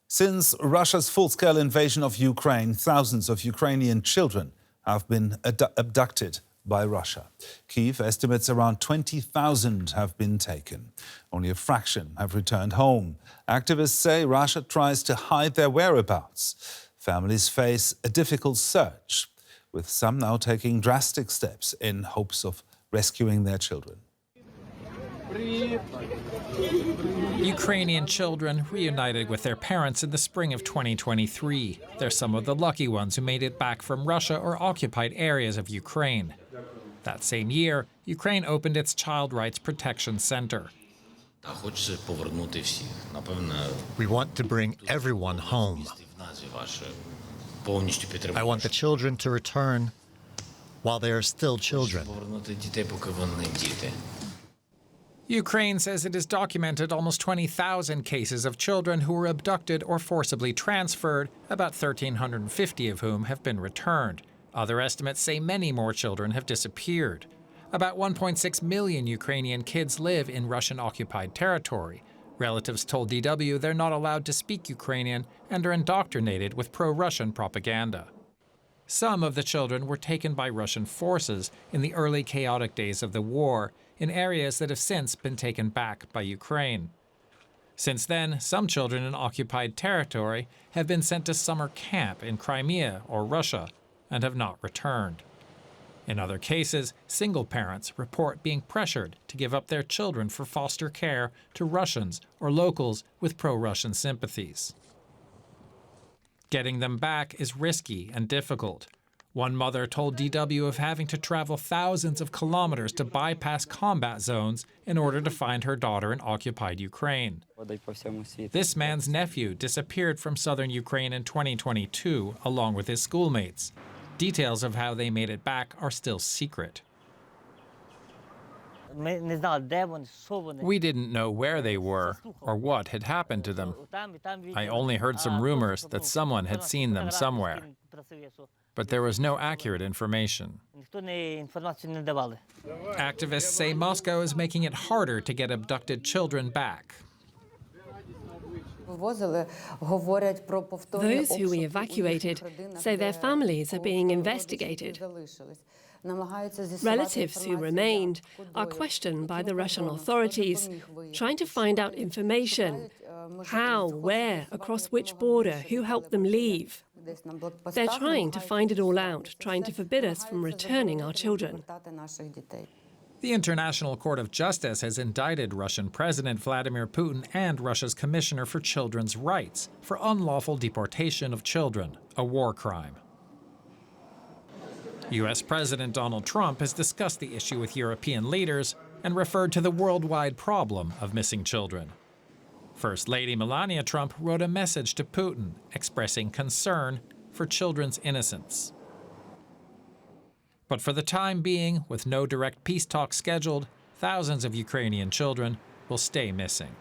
Since Russia's full-scale invasion of Ukraine, thousands of Ukrainian children have been abducted by Russia. Kyiv estimates around 20,000 have been taken. Only a fraction have returned home. Activists say Russia tries to hide their whereabouts. Families face a difficult search, with some now taking drastic steps in hopes of rescuing their children. Ukrainian children reunited with their parents in the spring of 2023. They're some of the lucky ones who made it back from Russia or occupied areas of Ukraine. That same year, Ukraine opened its Child Rights Protection Center. We want to bring everyone home. I want the children to return while they are still children. Ukraine says it has documented almost 20,000 cases of children who were abducted or forcibly transferred, about 1,350 of whom have been returned. Other estimates say many more children have disappeared. About 1.6 million Ukrainian kids live in Russian-occupied territory. Relatives told DW they're not allowed to speak Ukrainian and are indoctrinated with pro-Russian propaganda. Some of the children were taken by Russian forces in the early chaotic days of the war, in areas that have since been taken back by Ukraine. Since then, some children in occupied territory have been sent to summer camp in Crimea or Russia and have not returned. In other cases, single parents report being pressured to give up their children for foster care to Russians or locals with pro-Russian sympathies. Getting them back is risky and difficult. One mother told DW of having to travel thousands of kilometers to bypass combat zones in order to find her daughter in occupied Ukraine. This man's nephew disappeared from southern Ukraine in 2022 along with his schoolmates. Details of how they made it back are still secret. We didn't know where they were or what had happened to them. I only heard some rumors that someone had seen them somewhere. But there was no accurate information. Activists say Moscow is making it harder to get abducted children back. Those who we evacuated say their families are being investigated. Relatives who remained are questioned by the Russian authorities, trying to find out information: how, where, across which border, who helped them leave. They're trying to find it all out, trying to forbid us from returning our children. The International Court of Justice has indicted Russian President Vladimir Putin and Russia's Commissioner for Children's Rights for unlawful deportation of children, a war crime. U.S. President Donald Trump has discussed the issue with European leaders and referred to the worldwide problem of missing children. First Lady Melania Trump wrote a message to Putin expressing concern for children's innocence. But for the time being, with no direct peace talks scheduled, thousands of Ukrainian children will stay missing.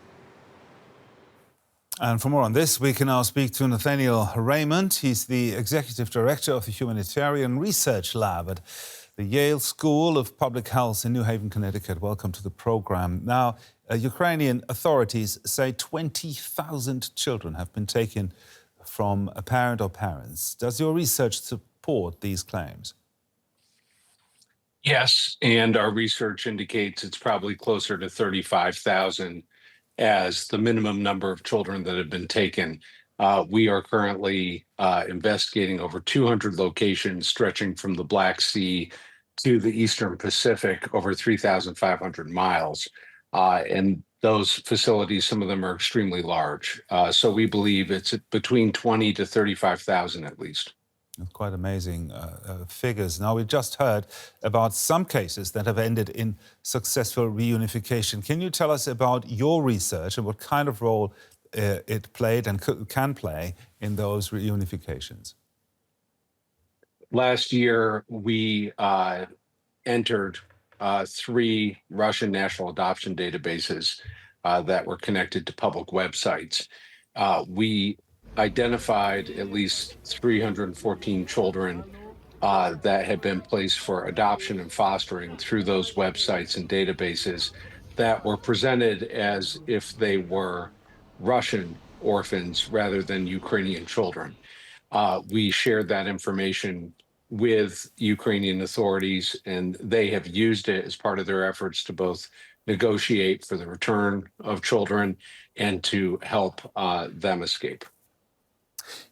And for more on this, we can now speak to Nathaniel Raymond. He's the Executive Director of the Humanitarian Research Lab at the Yale School of Public Health in New Haven, Connecticut. Welcome to the program. Now, Ukrainian authorities say 20,000 children have been taken from a parent or parents. Does your research support these claims? Yes, and our research indicates it's probably closer to 35,000 as the minimum number of children that have been taken. We are currently investigating over 200 locations stretching from the Black Sea to the Eastern Pacific, over 3,500 miles. And those facilities, some of them are extremely large. So we believe it's between 20 to 35,000 at least. Quite amazing figures. Now, we've just heard about some cases that have ended in successful reunification. Can you tell us about your research and what kind of role it played and can play in those reunifications? Last year, we entered 3 Russian national adoption databases that were connected to public websites. We identified at least 314 children that had been placed for adoption and fostering through those websites and databases that were presented as if they were Russian orphans rather than Ukrainian children. We shared that information with Ukrainian authorities, and they have used it as part of their efforts to both negotiate for the return of children and to help them escape.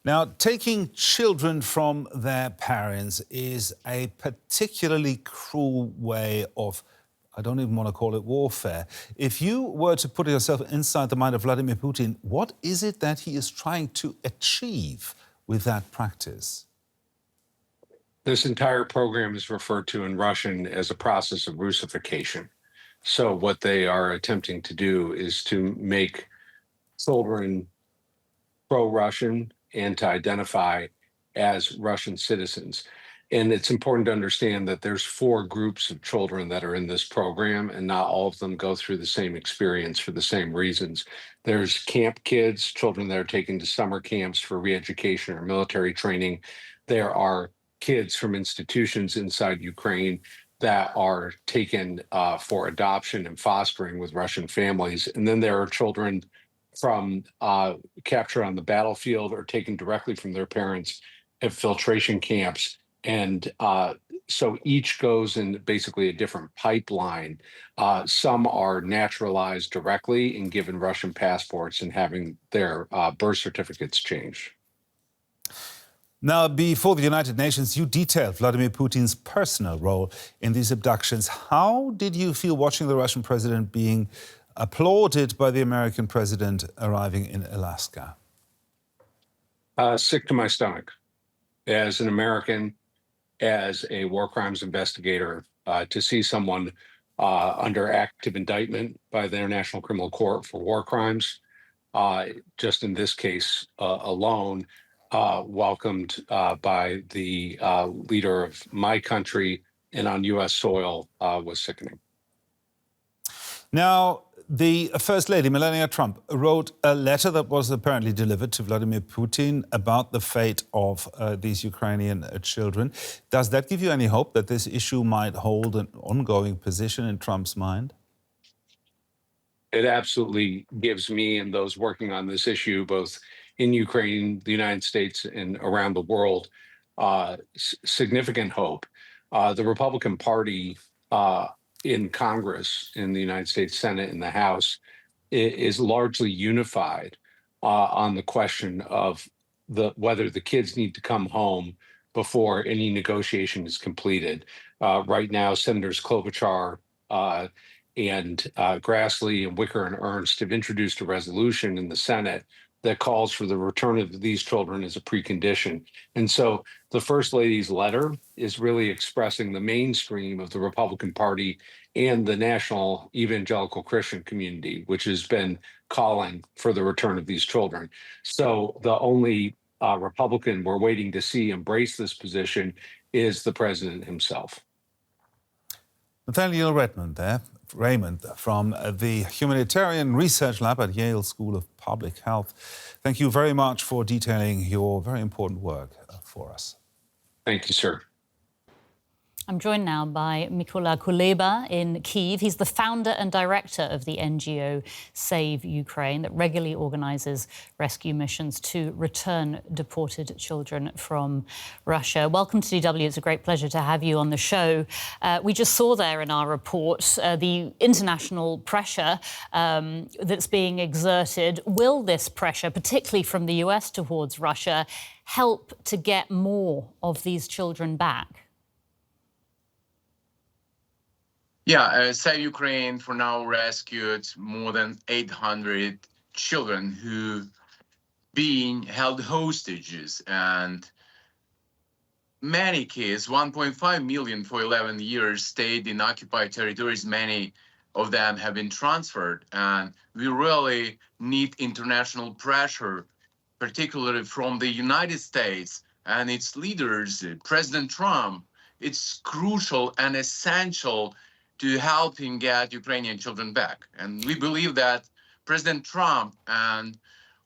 Now, taking children from their parents is a particularly cruel way of, I don't even want to call it warfare. If you were to put yourself inside the mind of Vladimir Putin, what is it that he is trying to achieve with that practice? This entire program is referred to in Russian as a process of Russification. So what they are attempting to do is to make children pro-Russian and to identify as Russian citizens. And it's important to understand that there's 4 groups of children that are in this program, and not all of them go through the same experience for the same reasons. There's camp kids, children that are taken to summer camps for re-education or military training. There are kids from institutions inside Ukraine that are taken for adoption and fostering with Russian families. And then there are children from capture on the battlefield or taken directly from their parents at filtration camps. And so each goes in basically a different pipeline. Some are naturalized directly and given Russian passports and having their birth certificates changed. Now, before the United Nations, you detailed Vladimir Putin's personal role in these abductions. How did you feel watching the Russian president being applauded by the American president arriving in Alaska? Sick to my stomach. As an American, as a war crimes investigator, to see someone under active indictment by the International Criminal Court for war crimes, just in this case alone, welcomed by the leader of my country and on U.S. soil was sickening. Now, the First Lady, Melania Trump, wrote a letter that was apparently delivered to Vladimir Putin about the fate of these Ukrainian children. Does that give you any hope that this issue might hold an ongoing position in Trump's mind? It absolutely gives me and those working on this issue, both in Ukraine, the United States, and around the world, significant hope. The Republican Party in Congress, in the United States Senate, and the House, is largely unified on the question of whether the kids need to come home before any negotiation is completed. Right now, Senators Klobuchar and Grassley and Wicker and Ernst have introduced a resolution in the Senate that calls for the return of these children as a precondition. And so the First Lady's letter is really expressing the mainstream of the Republican Party and the national evangelical Christian community, which has been calling for the return of these children. So the only Republican we're waiting to see embrace this position is the president himself. Nathaniel Raymond from the Humanitarian Research Lab at Yale School of Public Health. Thank you very much for detailing your very important work for us. Thank you, sir. I'm joined now by Mykola Kuleba in Kyiv. He's the founder and director of the NGO Save Ukraine that regularly organises rescue missions to return deported children from Russia. Welcome to DW. It's a great pleasure to have you on the show. We just saw there in our report the international pressure that's being exerted. Will this pressure, particularly from the US towards Russia, help to get more of these children back? Yeah, Save Ukraine for now rescued more than 800 children who being held hostages, and many kids, 1.5 million for 11 years, stayed in occupied territories. Many of them have been transferred, and we really need international pressure, particularly from the United States and its leaders, President Trump. It's crucial and essential to help him get Ukrainian children back. And we believe that President Trump and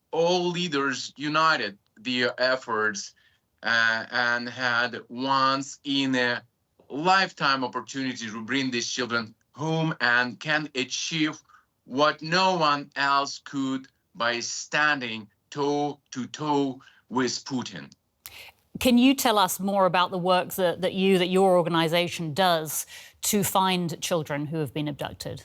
all leaders united their efforts and had once in a lifetime opportunity to bring these children home and can achieve what no one else could by standing toe-to-toe with Putin. Can you tell us more about the work that your organization does to find children who have been abducted?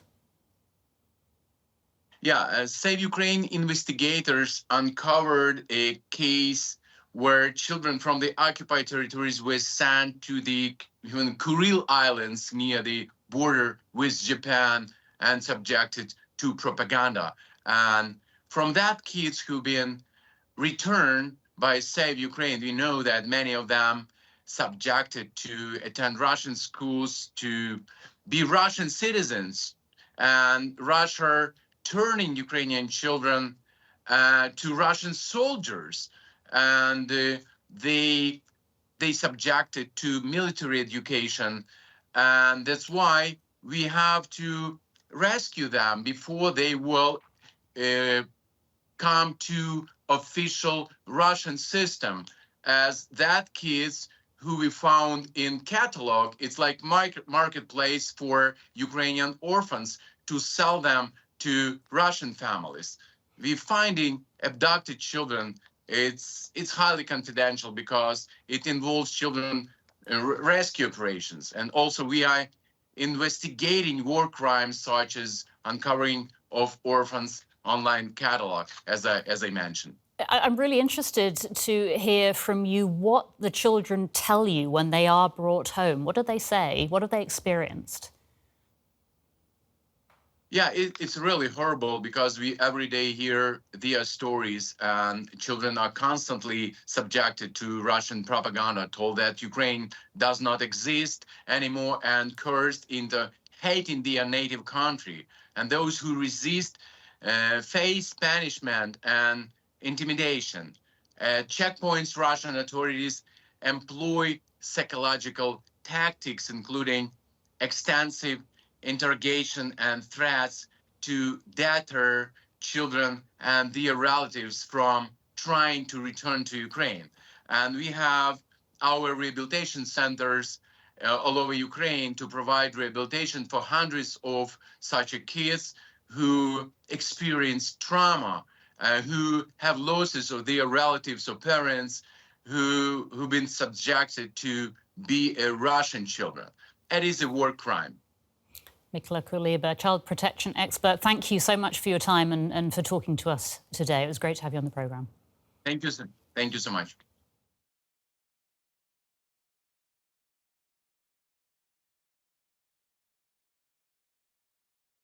Yeah, Save Ukraine investigators uncovered a case where children from the occupied territories were sent to the Kuril Islands near the border with Japan and subjected to propaganda. And from that, kids who've been returned by Save Ukraine, we know that many of them subjected to attend Russian schools, to be Russian citizens, and Russia turning Ukrainian children to Russian soldiers, and they subjected to military education, and that's why we have to rescue them before they will come to official Russian system, as that kids who we found in catalog, it's like marketplace for Ukrainian orphans to sell them to Russian families. We're finding abducted children. It's highly confidential because it involves children rescue operations, and also we are investigating war crimes such as uncovering of orphans online catalog, as I mentioned. I'm really interested to hear from you what the children tell you when they are brought home. What do they say? What have they experienced? Yeah, it's really horrible because we every day hear their stories, and children are constantly subjected to Russian propaganda, told that Ukraine does not exist anymore and cursed into hating their native country. And those who resist face punishment and intimidation. At checkpoints, Russian authorities employ psychological tactics, including extensive interrogation and threats to deter children and their relatives from trying to return to Ukraine. And we have our rehabilitation centers all over Ukraine to provide rehabilitation for hundreds of such kids who experience trauma, who have losses of their relatives or parents, who've been subjected to be a Russian children. It is a war crime. Mykola Kuleba, child protection expert, thank you so much for your time and for talking to us today. It was great to have you on the programme. Thank you so much.